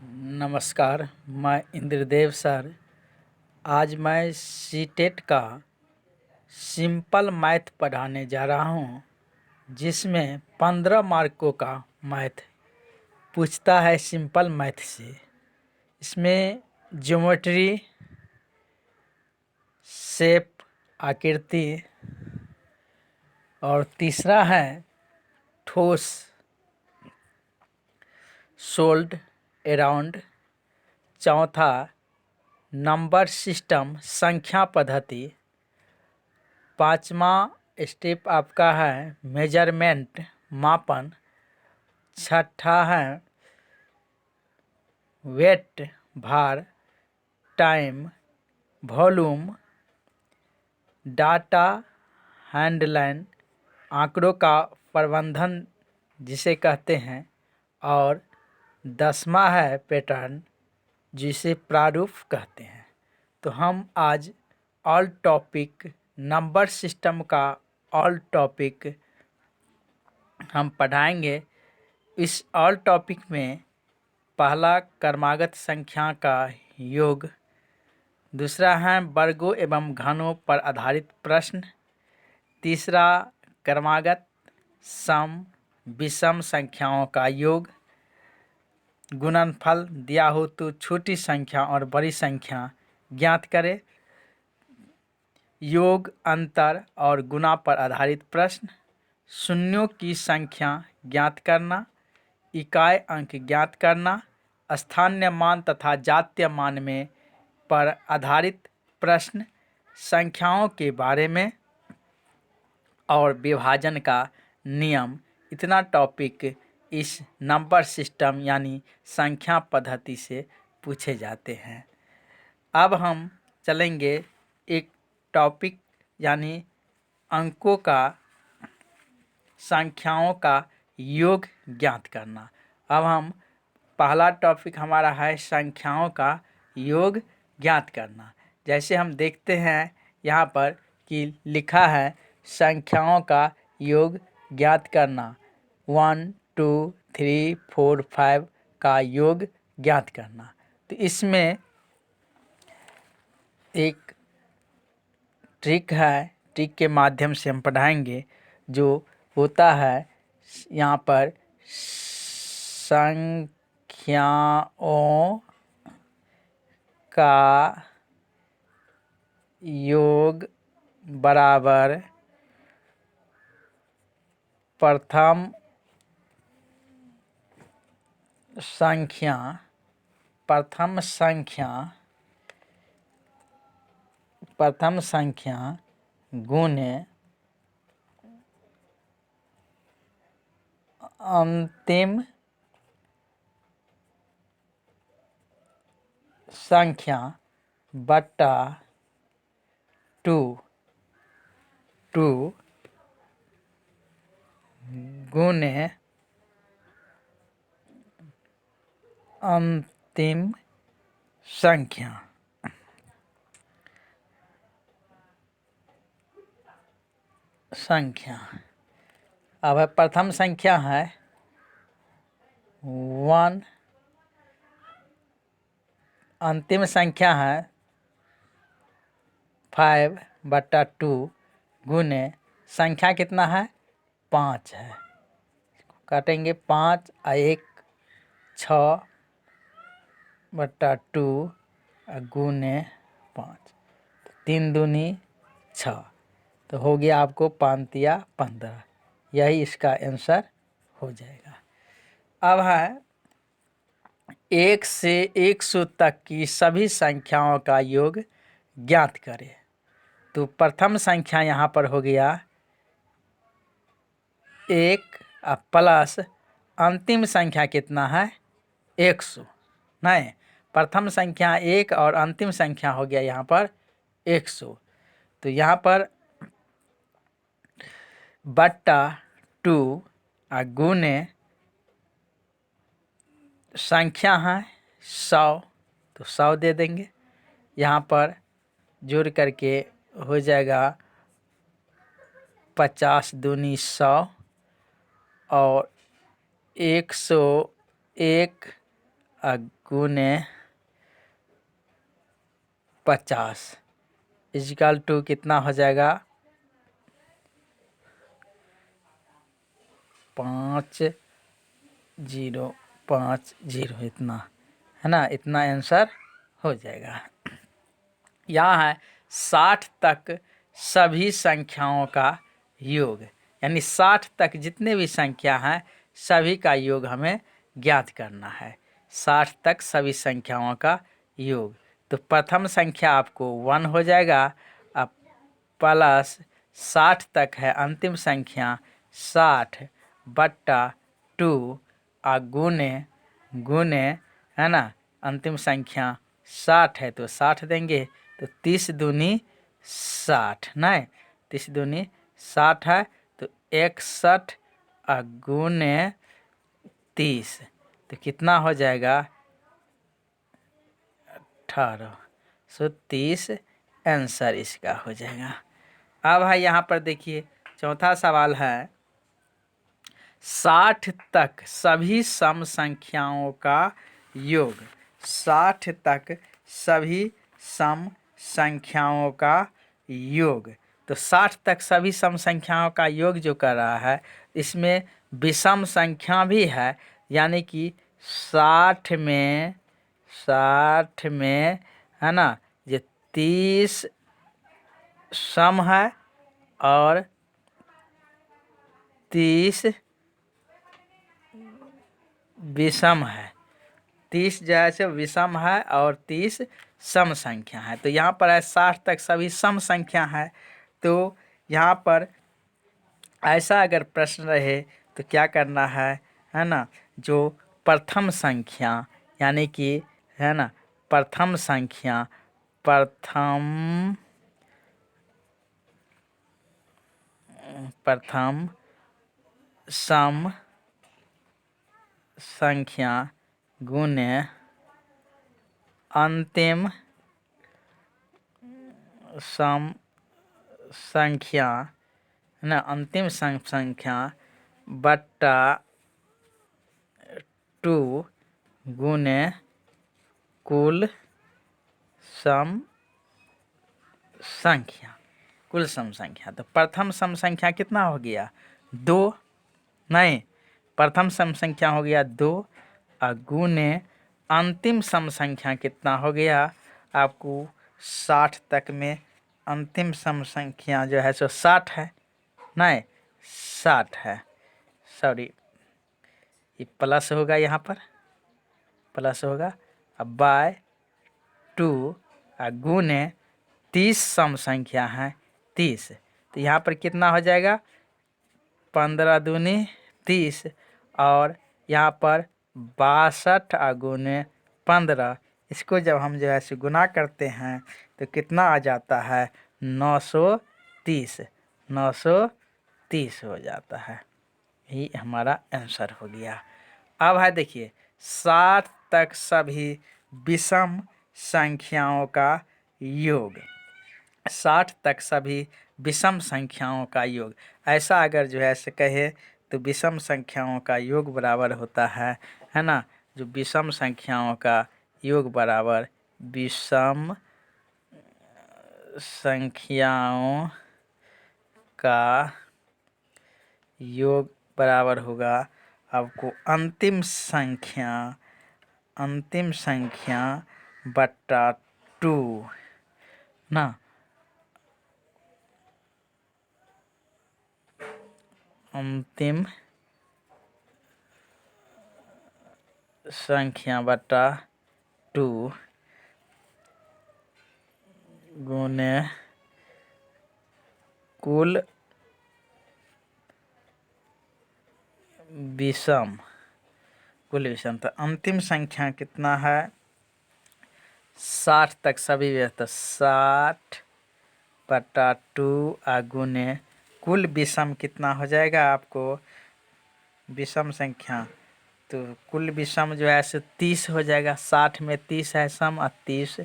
नमस्कार, मैं इंद्रदेव सर। आज मैं सीटेट का सिंपल मैथ पढ़ाने जा रहा हूँ, जिसमें 15 मार्कों का मैथ पूछता है सिंपल मैथ से। इसमें ज्योमेट्री, शेप, आकृति, और तीसरा है ठोस, सोल्ड, अराउंड। चौथा नंबर सिस्टम, संख्या पद्धति। पाँचवा स्टेप आपका है मेजरमेंट, मापन। छठा है वेट, भार। Time, volume. डाटा हैंडलिंग, आंकड़ों का प्रबंधन जिसे कहते हैं। और 10वां है पैटर्न, जिसे प्रारूप कहते हैं। तो हम आज ऑल टॉपिक, नंबर सिस्टम का ऑल टॉपिक हम पढ़ाएंगे। इस ऑल टॉपिक में पहला क्रमागत संख्या का योग, दूसरा है वर्गों एवं घनों पर आधारित प्रश्न, तीसरा क्रमागत सम विषम संख्याओं का योग, गुणनफल दिया हो तो छोटी संख्या और बड़ी संख्या ज्ञात करें, योग, अंतर और गुणा पर आधारित प्रश्न, शून्यों की संख्या ज्ञात करना, इकाई अंक ज्ञात करना, स्थानीय मान तथा जातीय मान में पर आधारित प्रश्न, संख्याओं के बारे में और विभाजन का नियम। इतना टॉपिक इस नंबर सिस्टम यानी संख्या पद्धति से पूछे जाते हैं। अब हम चलेंगे एक टॉपिक यानी अंकों का, संख्याओं का योग ज्ञात करना। अब हम पहला टॉपिक हमारा है संख्याओं का योग ज्ञात करना। जैसे हम देखते हैं यहाँ पर कि लिखा है संख्याओं का योग ज्ञात करना, 1 2 3 4 5 का योग ज्ञात करना। तो इसमें एक ट्रिक है, ट्रिक के माध्यम से हम पढ़ाएंगे। जो होता है यहाँ पर संख्याओं का योग बराबर प्रथम संख्या गुने अंतिम संख्या बटा 2 गुने अंतिम संख्या। अब प्रथम संख्या है 1, अंतिम संख्या है 5/2 गुने संख्या कितना है 5 है। काटेंगे 5 और 1 6/2 गुने 5, 3 दूनी 6, तो हो गया आपको 5 या 15। यही इसका आंसर हो जाएगा। अब है 1 से 100 तक की सभी संख्याओं का योग ज्ञात करें। तो प्रथम संख्या यहाँ पर हो गया 1 प्लस अंतिम संख्या कितना है 100। नहीं, प्रथम संख्या 1 और अंतिम संख्या हो गया यहाँ पर 100। तो यहाँ पर बट्टा 2 गुने संख्या है 100, तो 100 दे देंगे। यहाँ पर जोड़ करके हो जाएगा 50 दूनी 100 और 101 गुने 50 इजिकल टू कितना हो जाएगा 5050 इतना है ना, इतना आंसर हो जाएगा। यहाँ है 60 तक सभी संख्याओं का योग, यानी 60 तक जितने भी संख्या हैं सभी का योग हमें ज्ञात करना है। 60 तक सभी संख्याओं का योग, तो प्रथम संख्या आपको 1 हो जाएगा, अब प्लस 60 तक है अंतिम संख्या 60/2 और गुने गुने है ना, अंतिम संख्या 60 है तो 60 देंगे, तो 30 दूनी 60 नहीं, 30 दूनी 60 है तो 61 और गुने 30 तो कितना हो जाएगा 1830 आंसर इसका हो जाएगा। अब है यहाँ पर देखिए चौथा सवाल है 60 तक सभी सम संख्याओं का योग, 60 तक सभी सम संख्याओं का योग, तो 60 तक सभी सम संख्याओं का योग जो कर रहा है इसमें विषम संख्या भी है, यानी कि 60 में है ना ये 30 सम है और 30 विषम है, 30 जैसे विषम है और 30 सम संख्या है। तो यहाँ पर है 60 तक सभी सम संख्या है, तो यहाँ पर ऐसा अगर प्रश्न रहे तो क्या करना है ना, जो प्रथम संख्या यानी कि है ना प्रथम संख्या प्रथम सम संख्या गुने अंतिम सम संख्या है ना, अंतिम सम संख्या बट्टा 2 गुने कुल सम संख्या, कुल सम संख्या। तो प्रथम सम संख्या कितना हो गया 2 नहीं, प्रथम सम संख्या हो गया 2 और गुने अंतिम सम संख्या कितना हो गया आपको 60 तक में अंतिम सम संख्या जो है सो 60 है नहीं 60 है, सॉरी ये प्लस होगा, यहाँ पर प्लस होगा, अब बाय 2 और गुने 30 सम संख्या है 30, तो यहाँ पर कितना हो जाएगा 15 दूनी 30 और यहाँ पर 62 और गुने 15, इसको जब हम जो है सो गुना करते हैं तो कितना आ जाता है 930 हो जाता है, यही हमारा आंसर हो गया। अब है देखिए 60 तक सभी विषम संख्याओं का योग, 60 तक सभी विषम संख्याओं का योग, ऐसा अगर जो है से कहे तो विषम संख्याओं का योग बराबर होता है ना, जो विषम संख्याओं का योग बराबर विषम संख्याओं का योग बराबर होगा आपको अंतिम संख्या बट्टा 2 ना, अंतिम संख्या बट्टा 2 गुने कुल विषम, तो अंतिम संख्या कितना है 60 तक सभी तो 60/2 गुने कुल विषम कितना हो जाएगा आपको विषम संख्या, तो कुल विषम जो है सो 30 हो जाएगा, 60 में 30 है सम और 30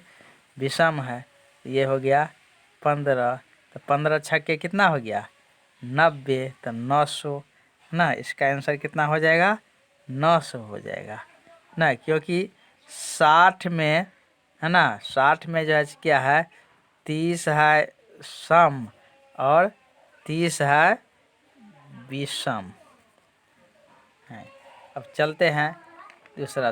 विषम है, ये हो गया 15, तो 15 छक्के कितना हो गया 90, तो 900 ना, इसका आंसर कितना हो जाएगा 900 हो जाएगा ना, क्योंकि 60 में, है ना, 60 में जो है क्या है, 30 है सम और 30 है विषम है। अब चलते हैं दूसरा